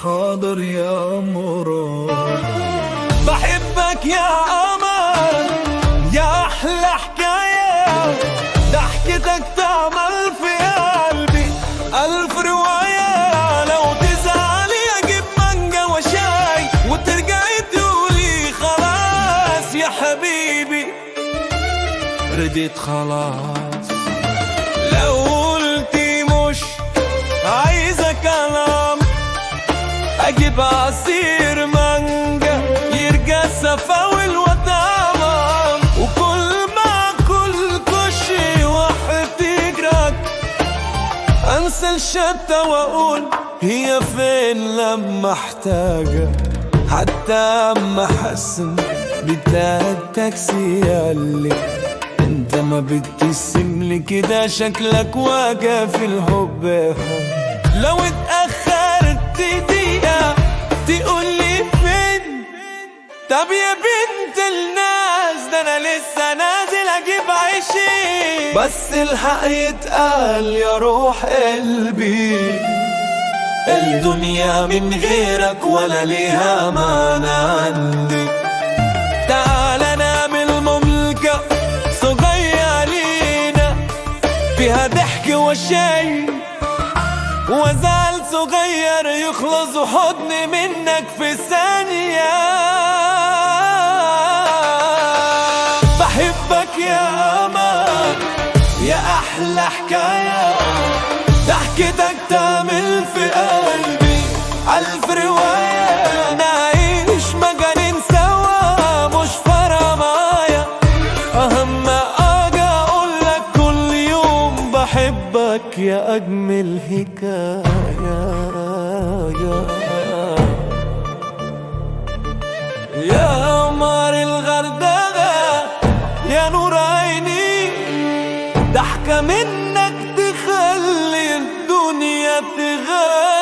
حاضر يا مراد. بحبك يا أمان، يا أحلى حكاية، ضحكتك تعمل في قلبي ألف رواية. لو تزعلي أجيب مانجا وشاي وترجعي تقولي خلاص يا حبيبي رديت خلاص. لو قلتي مش عايزة كلام أجيب عصير مانجا يرجع الصفا والوطامة. وكل ما كل كشي واحتجرك أنسى الشتا وأقول هي فين لما احتاجك. حتى أما حسن بتاع التاكسي قالي انت ما بتبتسملي كده شكلك واقف في الحب. لو اتأخرت دقيقة تقولي فين؟ طب يا بنت الناس ده انا لسه نازل اجيب عيشي. بس الحق يتقال يا روح قلبي، الدنيا من غيرك ولا ليها معنى عندي. تعال نعمل مملكة صغيرة لينا فيها ضحك وشي وزعل صغير يخلص حضن منك في ثانية. بحبك يا أمان، يا أحلى حكاية، ضحكتك تعمل في قلبي ألف رواية. نعيش مجانين سوا مش فارقة معايا، أهم أجي أقولك كل يوم بحبك يا أجمل حكاية. يا قمر الغردقة يا نور عيني، ضحكة منك تخلي الدنيا تغير.